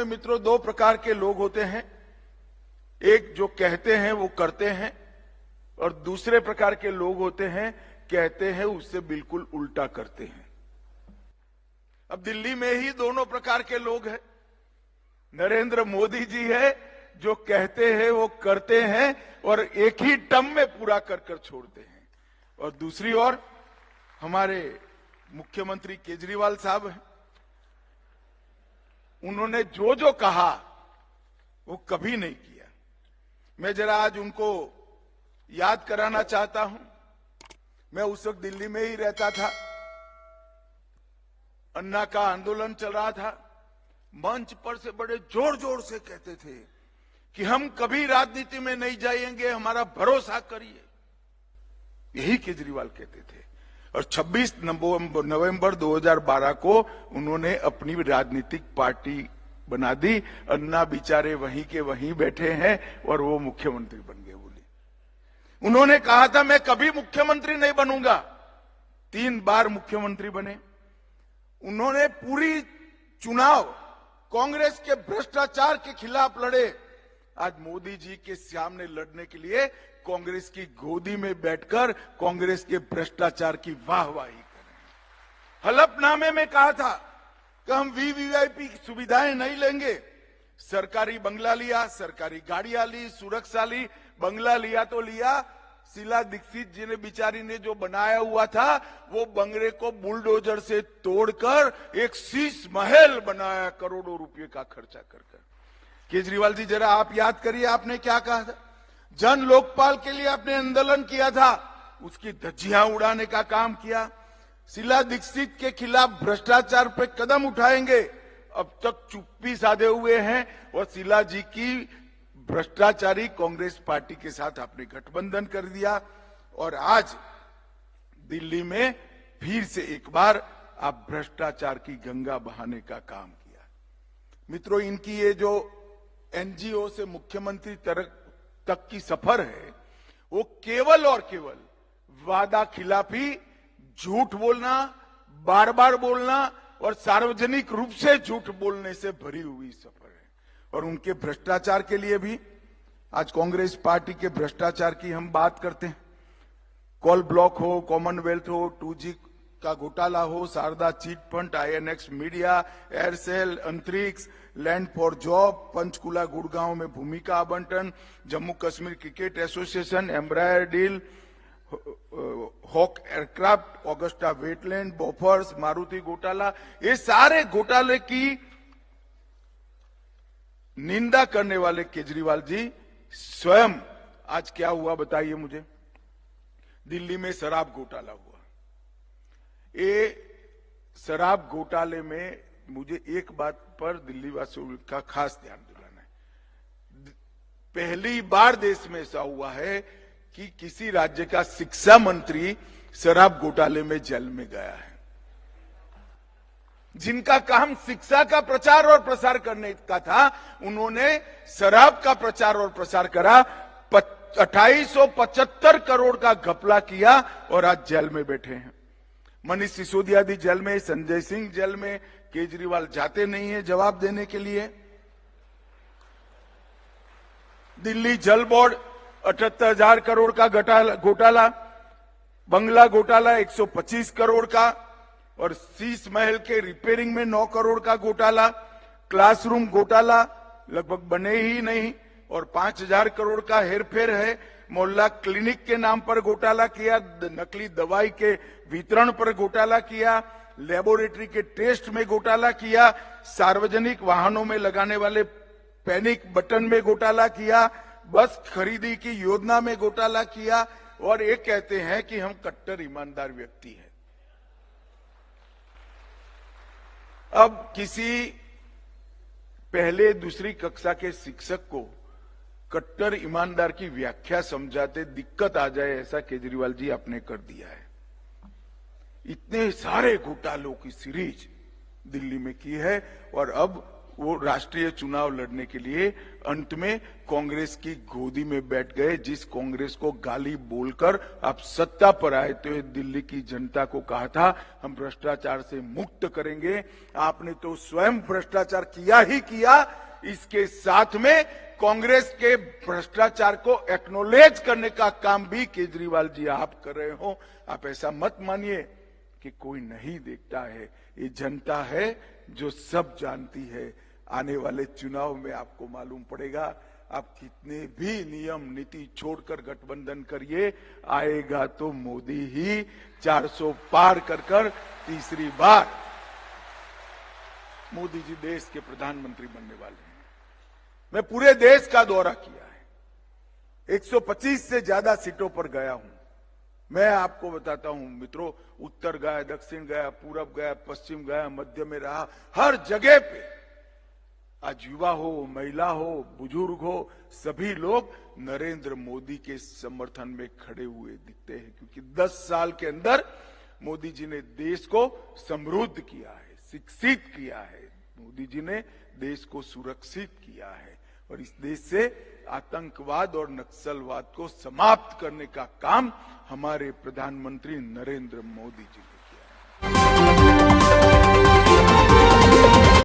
मित्रों दो प्रकार के लोग होते हैं, एक जो कहते हैं वो करते हैं, और दूसरे प्रकार के लोग होते हैं कहते हैं उससे बिल्कुल उल्टा करते हैं। अब दिल्ली में ही दोनों प्रकार के लोग हैं। नरेंद्र मोदी जी है जो कहते हैं वो करते हैं और एक ही टर्म में पूरा कर कर छोड़ते हैं, और दूसरी ओर हमारे मुख्यमंत्री केजरीवाल साहब हैं। उन्होंने जो जो कहा वो कभी नहीं किया। मैं जरा आज उनको याद कराना चाहता हूं। मैं उस वक्त दिल्ली में ही रहता था, अन्ना का आंदोलन चल रहा था। मंच पर से बड़े जोर जोर से कहते थे कि हम कभी राजनीति में नहीं जाएंगे, हमारा भरोसा करिए। यही केजरीवाल कहते थे। और 26 नवंबर 2012 को उन्होंने अपनी राजनीतिक पार्टी बना दी। अन्ना बेचारे वहीं के वहीं बैठे हैं और वो मुख्यमंत्री बन गए। बोले उन्होंने कहा था मैं कभी मुख्यमंत्री नहीं बनूंगा, 3 बार मुख्यमंत्री बने। उन्होंने पूरी चुनाव कांग्रेस के भ्रष्टाचार के खिलाफ लड़े। आज मोदी जी के सामने लड़ने के लिए कांग्रेस की गोदी में बैठकर कांग्रेस के भ्रष्टाचार की वाहवाही करें। हलफनामे में कहा था कि हम वीवीआईपी की सुविधाएं नहीं लेंगे। सरकारी बंगला लिया, सरकारी गाड़ियां ली, सुरक्षा ली। बंगला लिया तो लिया, शीला दीक्षित जी ने बेचारी ने जो बनाया हुआ था वो बंगले को बुलडोजर से तोड़कर एक शीश महल बनाया, करोड़ों रुपए का खर्चा कर। केजरीवाल जी जरा आप याद करिए, आपने क्या कहा था? जन लोकपाल के लिए आपने आंदोलन किया था, उसकी धज्जियां उड़ाने का काम किया। शीला दीक्षित के खिलाफ भ्रष्टाचार पे कदम उठाएंगे, अब तक चुप्पी साधे हुए हैं। और शीला जी की भ्रष्टाचारी कांग्रेस पार्टी के साथ आपने गठबंधन कर दिया, और आज दिल्ली में फिर से एक बार आप भ्रष्टाचार की गंगा बहाने का काम किया। मित्रों, इनकी ये जो एनजीओ से मुख्यमंत्री तक की सफर है वो केवल और केवल वादा खिलाफी, झूठ बोलना, बार बार बोलना और सार्वजनिक रूप से झूठ बोलने से भरी हुई सफर है। और उनके भ्रष्टाचार के लिए भी आज कांग्रेस पार्टी के भ्रष्टाचार की हम बात करते हैं। कॉल ब्लॉक हो, कॉमनवेल्थ हो, 2G का घोटाला हो, Sharda chit fund, INX media, Aircel, Antariksh, land for job, Panchkula Gurgaon में भूमि का आवंटन, Jammu Kashmir cricket association, Embraer deal, Hawk aircraft, Agusta Westland, Bofors, Maruti घोटाला, ये सारे घोटाले की निंदा करने वाले केजरीवाल जी स्वयं आज क्या हुआ बताइए मुझे? दिल्ली में शराब घोटाला हुआ। ये शराब घोटाले में मुझे एक बात पर दिल्ली वासियों का खास ध्यान दिलाना है। पहली बार देश में ऐसा हुआ है कि किसी राज्य का शिक्षा मंत्री शराब घोटाले में जेल में गया है। जिनका काम शिक्षा का प्रचार और प्रसार करने का था, उन्होंने शराब का प्रचार और प्रसार करा, 2875 करोड़ का घपला किया और आज जेल में बैठे हैं। मनीष सिसोदिया भी जेल में, संजय सिंह जेल में, केजरीवाल जाते नहीं है जवाब देने के लिए। दिल्ली जल बोर्ड 78,000 करोड़ का घोटाला, बंगला घोटाला 125 करोड़ का, और शीश महल के रिपेयरिंग में 9 करोड़ का घोटाला, क्लासरूम घोटाला लगभग बने ही नहीं, और 5,000 करोड़ का हेरफेर है। मोहल्ला क्लिनिक के नाम पर घोटाला किया, नकली दवाई के वितरण पर घोटाला किया, लेबोरेटरी के टेस्ट में घोटाला किया, सार्वजनिक वाहनों में लगाने वाले पैनिक बटन में घोटाला किया, बस खरीदी की योजना में घोटाला किया, और ये कहते हैं कि हम कट्टर ईमानदार व्यक्ति हैं। अब किसी पहले दूसरी कक्षा के शिक्षक को कट्टर ईमानदार की व्याख्या समझाते दिक्कत आ जाए, ऐसा केजरीवाल जी आपने कर दिया है। इतने सारे घोटालों की सीरीज दिल्ली में की है, और अब वो राष्ट्रीय चुनाव लड़ने के लिए अंत में कांग्रेस की गोदी में बैठ गए। जिस कांग्रेस को गाली बोलकर आप सत्ता पर आए तो दिल्ली की जनता को कहा था हम भ्रष्टाचार से मुक्त करेंगे। आपने तो स्वयं भ्रष्टाचार किया ही किया, इसके साथ में कांग्रेस के भ्रष्टाचार को एक्नोलेज करने का काम भी केजरीवाल जी आप कर रहे हो। आप ऐसा मत मानिए कि कोई नहीं देखता है, ये जनता है जो सब जानती है। आने वाले चुनाव में आपको मालूम पड़ेगा, आप कितने भी नियम नीति छोड़कर गठबंधन करिए, आएगा तो मोदी ही 400 पार कर तीसरी बार मोदी जी देश के प्रधानमंत्री बनने वाले हैं। मैं पूरे देश का दौरा किया है, 125 से ज्यादा सीटों पर गया हूं। मैं आपको बताता हूं मित्रों, उत्तर गया, दक्षिण गया, पूरब गया, पश्चिम गया, मध्य में रहा, हर जगह पे आज युवा हो, महिला हो, बुजुर्ग हो, सभी लोग नरेंद्र मोदी के समर्थन में खड़े हुए दिखते हैं, क्योंकि 10 साल के अंदर मोदी जी ने देश को समृद्ध किया है, शिक्षित किया है, मोदी जी ने देश को सुरक्षित किया है और इस देश से आतंकवाद और नक्सलवाद को समाप्त करने का काम हमारे प्रधानमंत्री नरेंद्र मोदी जी ने